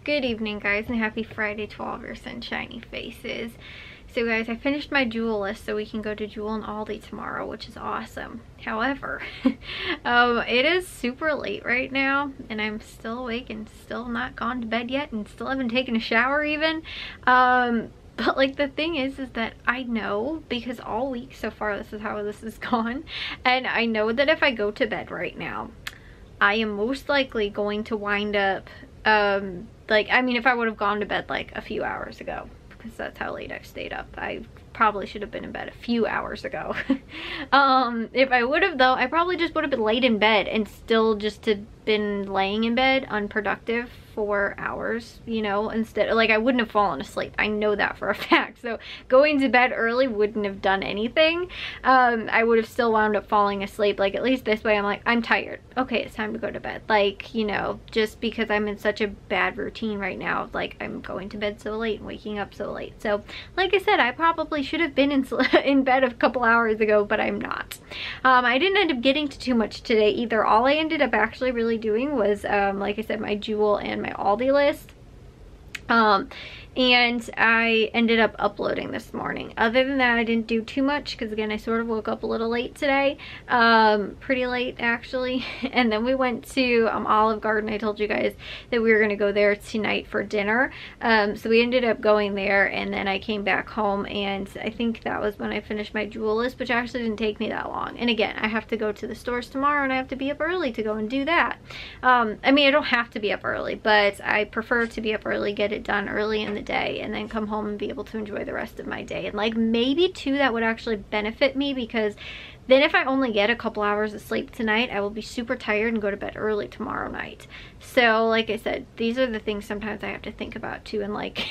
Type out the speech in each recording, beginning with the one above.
Good evening, guys, and happy Friday to all of your sunshiny faces. So guys, I finished my Jewel list so we can go to Jewel and Aldi tomorrow, which is awesome. However, it is super late right now and I'm still awake and still not gone to bed yet and still haven't taken a shower even. But like the thing is that I know, because all week so far this is how this has gone, and I know that if I go to bed right now, I am most likely going to wind up if I would have gone to bed like a few hours ago, because that's how late I've stayed up. I probably should have been in bed a few hours ago. If I would have though, I probably just would have been laid in bed and still just been laying in bed unproductive for hours, you know, instead, like I wouldn't have fallen asleep. I know that for a fact. So going to bed early wouldn't have done anything. I would have still wound up falling asleep. Like at least this way I'm like, I'm tired. Okay, it's time to go to bed. Like, you know, just because I'm in such a bad routine right now, like I'm going to bed so late and waking up so late. So like I said, I probably should have been in bed a couple hours ago, but I'm not. I didn't end up getting to too much today either. All I ended up actually really doing was, like I said, my Jewel and my Aldi list. And I ended up uploading this morning. Other than that, I didn't do too much because again, I sort of woke up a little late today, pretty late actually. And then we went to Olive Garden. I told you guys that we were going to go there tonight for dinner. So we ended up going there, and then I came back home, and I think that was when I finished my Jewel list, which actually didn't take me that long. And again, I have to go to the stores tomorrow and I have to be up early to go and do that. I mean, I don't have to be up early, but I prefer to be up early, get it done early in the day, and then come home and be able to enjoy the rest of my day. And like maybe too, that would actually benefit me, because then if I only get a couple hours of sleep tonight, I will be super tired and go to bed early tomorrow night. So like I said, these are the things sometimes I have to think about too, and like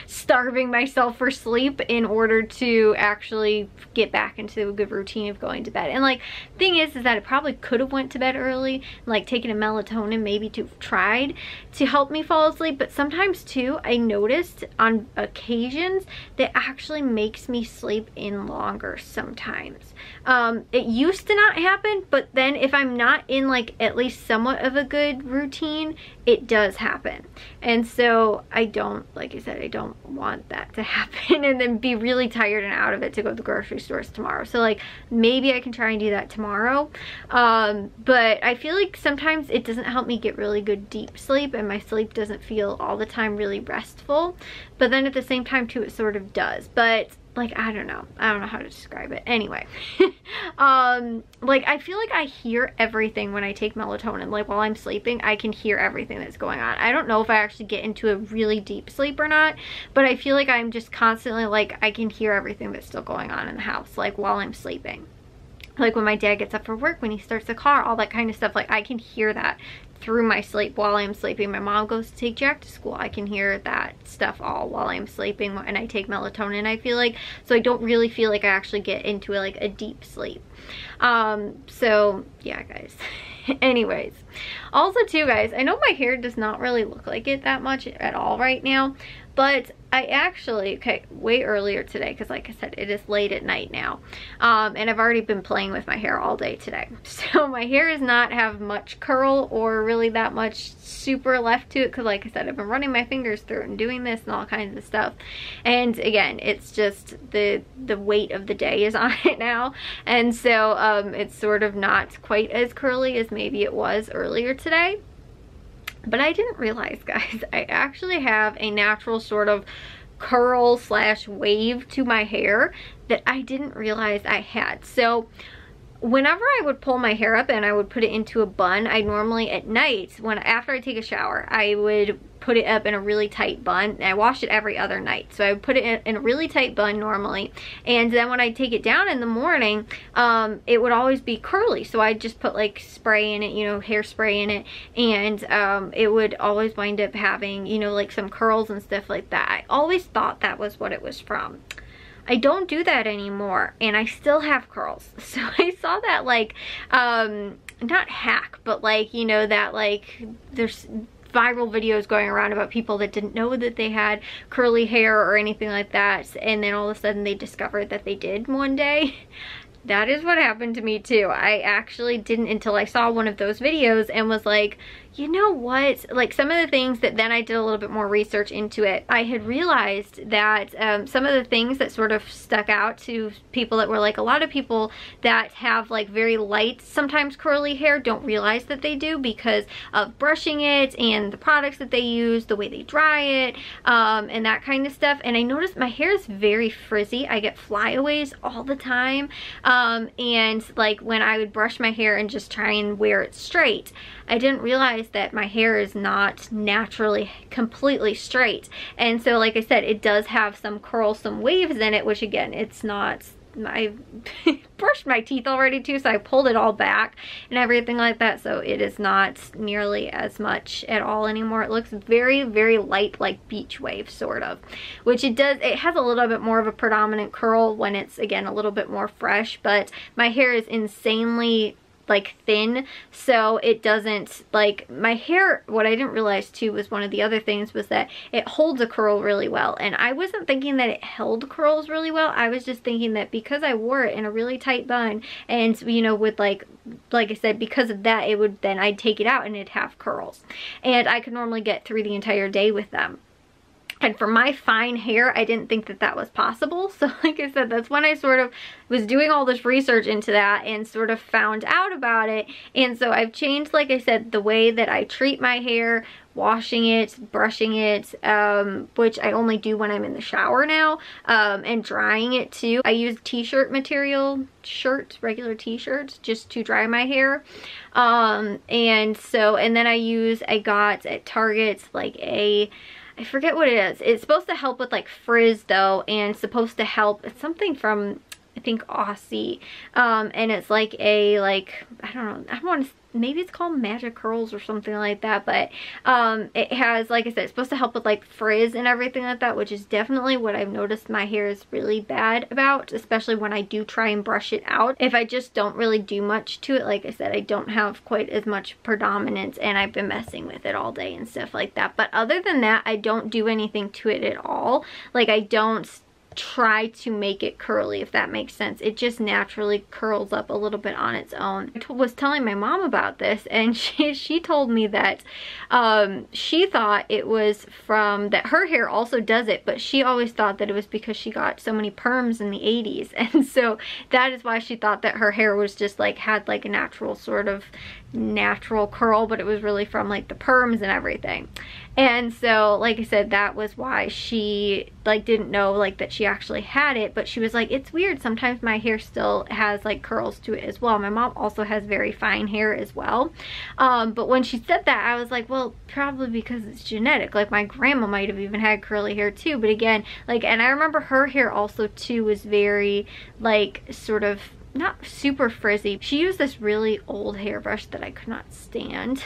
starving myself for sleep in order to actually get back into a good routine of going to bed. And like thing is that I probably could have went to bed early, like taken a melatonin maybe to have tried to help me fall asleep. But sometimes too, I noticed on occasions that actually makes me sleep in longer sometimes. It used to not happen, but then if I'm not in like at least somewhat of a good routine, it does happen. And so I don't, like I said, I don't want that to happen and then be really tired and out of it to go to the grocery stores tomorrow. So like maybe I can try and do that tomorrow. But I feel like sometimes it doesn't help me get really good deep sleep, and my sleep doesn't feel all the time really restful. But then at the same time too, it sort of does. But like, I don't know how to describe it. Anyway, like I feel like I hear everything when I take melatonin. Like while I'm sleeping, I can hear everything that's going on. I don't know if I actually get into a really deep sleep or not, but I feel like I'm just constantly like, I can hear everything that's still going on in the house, like while I'm sleeping. Like when my dad gets up for work, when he starts the car, all that kind of stuff, like I can hear that through my sleep while I'm sleeping. My mom goes to take Jack to school, I can hear that stuff all while I'm sleeping, and I take melatonin, I feel like. So I don't really feel like I actually get into like a deep sleep. So yeah, guys. Anyways, also too, guys, I know my hair does not really look like it that much at all right now, but I actually, way earlier today, because like I said, it is late at night now, and I've already been playing with my hair all day today. So my hair does not have much curl or really that much super left to it, because like I said, I've been running my fingers through it and doing this and all kinds of stuff. And again, it's just the weight of the day is on it now, and so it's sort of not quite as curly as maybe it was earlier today. But I didn't realize, guys, I actually have a natural sort of curl slash wave to my hair that I didn't realize I had. So whenever I would pull my hair up and I would put it into a bun, I normally at night, after I take a shower, I would put it up in a really tight bun, and I wash it every other night. So I would put it in a really tight bun normally, and then when I take it down in the morning, it would always be curly. So I'd just put like spray in it, you know, hairspray in it, and it would always wind up having, you know, like some curls and stuff like that. I always thought that was what it was from. I don't do that anymore, and I still have curls. So I saw that like, not hack, but like, you know, that like there's viral videos going around about people that didn't know that they had curly hair or anything like that, and then all of a sudden they discovered that they did one day. that is what happened to me too. I actually didn't until I saw one of those videos and was like, you know what, like some of the things that then I did a little bit more research into it, I had realized that some of the things that sort of stuck out to people that were like, a lot of people that have like very light, sometimes curly hair don't realize that they do because of brushing it and the products that they use, the way they dry it, and that kind of stuff. And I noticed my hair is very frizzy. I get flyaways all the time. And like when I would brush my hair and just try and wear it straight, I didn't realize that my hair is not naturally completely straight. And so like I said, it does have some curls, some waves in it, which again, it's not, I brushed my teeth already too, so I pulled it all back and everything like that, so it is not nearly as much at all anymore. It looks very, very light, like beach wave sort of, which it does, it has a little bit more of a predominant curl when it's again a little bit more fresh, but my hair is insanely like thin, so it doesn't, like my hair, what I didn't realize too was one of the other things was that it holds a curl really well, and I wasn't thinking that it held curls really well. I was just thinking that because I wore it in a really tight bun, and you know, with like I said, because of that, it would then I'd take it out and it'd have curls, and I could normally get through the entire day with them. And for my fine hair, I didn't think that that was possible. So like I said, that's when I sort of was doing all this research into that and sort of found out about it. And so I've changed, like I said, the way that I treat my hair, washing it, brushing it, which I only do when I'm in the shower now, and drying it too. I use t-shirt material, regular t-shirts, just to dry my hair. And then I got at Target like I forget what it is. It's supposed to help with like frizz though, and supposed to help, it's something from, I think, Aussie. And it's like a, like, I don't know, maybe it's called Magic Curls or something like that, but it has, like I said, it's supposed to help with like frizz and everything like that, which is definitely what I've noticed my hair is really bad about, especially when I do try and brush it out. If I just don't really do much to it, like I said, I don't have quite as much predominance, and I've been messing with it all day and stuff like that. But other than that, I don't do anything to it at all. Like I don't try to make it curly, if that makes sense. It just naturally curls up a little bit on its own. I was telling my mom about this, and she told me that she thought it was from, that her hair also does it, but she always thought that it was because she got so many perms in the 80s, and so that is why she thought that her hair was just like, had like a natural sort of natural curl, but it was really from like the perms and everything. And so like I said, that was why she like didn't know like that she actually had it, but she was like, it's weird, sometimes my hair still has like curls to it as well. My mom also has very fine hair as well, but when she said that, I was like, well, probably because it's genetic. Like my grandma might have even had curly hair too, but again, like, and I remember her hair also too was very like sort of not super frizzy. She used this really old hairbrush that I could not stand,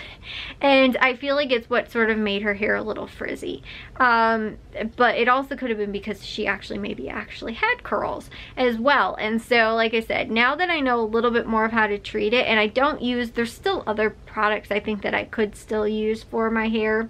and I feel like it's what sort of made her hair a little frizzy, but it also could have been because she maybe actually had curls as well. And so like I said, now that I know a little bit more of how to treat it, and I don't use, there's still other products I think that I could still use for my hair,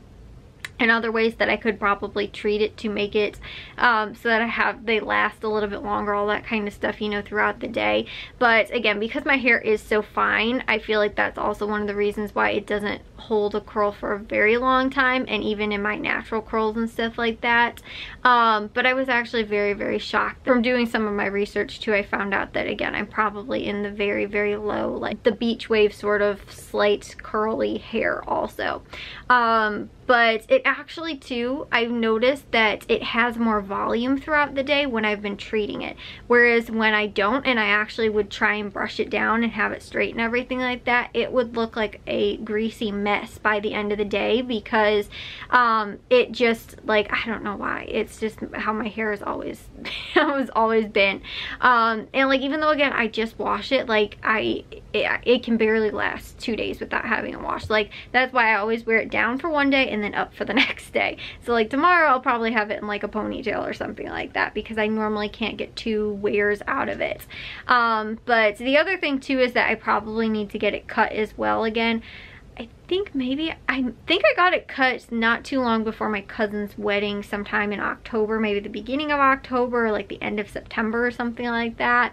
and other ways that I could probably treat it to make it so that they last a little bit longer, all that kind of stuff, you know, throughout the day. But again, because my hair is so fine, I feel like that's also one of the reasons why it doesn't hold a curl for a very long time, and even in my natural curls and stuff like that. But I was actually very, very shocked. From doing some of my research too, I found out that again, I'm probably in the very, very low, like the beach wave sort of slight curly hair also. But it actually too, I've noticed that it has more volume throughout the day when I've been treating it. Whereas when I don't, and I actually would try and brush it down and have it straight and everything like that, it would look like a greasy mess by the end of the day, because it just, like, I don't know why. It's just how my hair has always, always been. And like, even though again, I just wash it, like it can barely last 2 days without having it washed. Like that's why I always wear it down for one day and then up for the next day. So like tomorrow I'll probably have it in like a ponytail or something like that, because I normally can't get 2 wears out of it. But the other thing too is that I probably need to get it cut as well again. I think I got it cut not too long before my cousin's wedding, sometime in October, maybe the beginning of October, or like the end of September or something like that.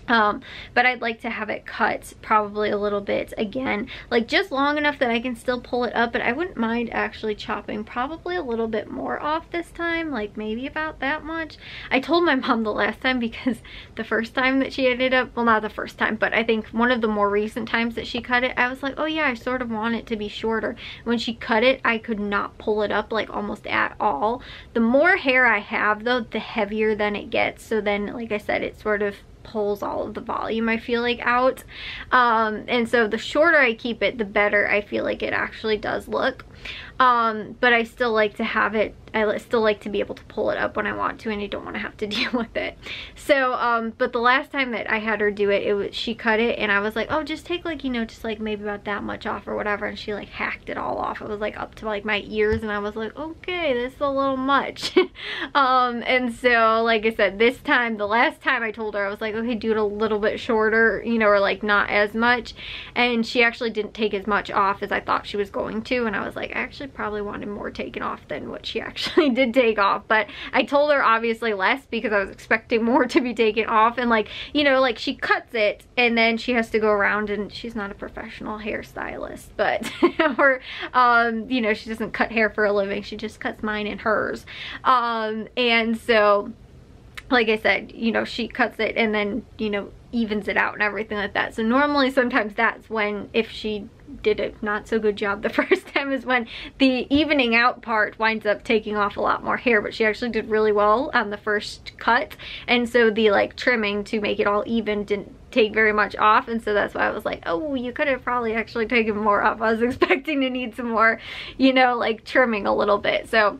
But I'd like to have it cut probably a little bit again, like just long enough that I can still pull it up, but I wouldn't mind actually chopping probably a little bit more off this time, like maybe about that much. I told my mom the last time, because the first time that she ended up, well, not the first time, but I think one of the more recent times that she cut it, I was like, oh yeah, I sort of want it to be shorter. When she cut it, I could not pull it up like almost at all. The more hair I have though, the heavier then it gets, so then like I said, it sort of pulls all of the volume, I feel like, out. And so the shorter I keep it, the better I feel like it actually does look. But I still like to have it, I still like to be able to pull it up when I want to, and I don't want to have to deal with it. So, but the last time that I had her do it, she cut it, and I was like, oh, just take like, you know, just like maybe about that much off or whatever, and she like hacked it all off. It was like up to like my ears, and I was like, okay, this is a little much. And so, like I said, this time, the last time I told her, I was like, okay, do it a little bit shorter, you know, or like not as much, and she actually didn't take as much off as I thought she was going to, and I was like, I actually probably wanted more taken off than what she actually did take off. But I told her obviously less because I was expecting more to be taken off, and like, you know, like she cuts it and then she has to go around, and she's not a professional hairstylist, but or you know, she doesn't cut hair for a living, she just cuts mine and hers, and so like I said, you know, she cuts it and then, you know, evens it out and everything like that. So normally sometimes that's when, if she did a not so good job the first time, is when the evening out part winds up taking off a lot more hair. But she actually did really well on the first cut, and so the like trimming to make it all even didn't take very much off, and so that's why I was like, oh, you could have probably actually taken more off. I was expecting to need some more, you know, like trimming a little bit. So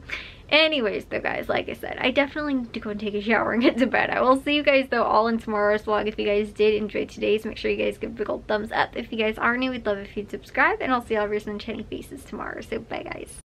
anyways though, guys, like I said, I definitely need to go and take a shower and get to bed. I will see you guys though all in tomorrow's vlog. If you guys did enjoy today's, make sure you guys give a big old thumbs up. If you guys are new, we'd love if you'd subscribe, and I'll see all of your sunshiny faces tomorrow. So bye, guys.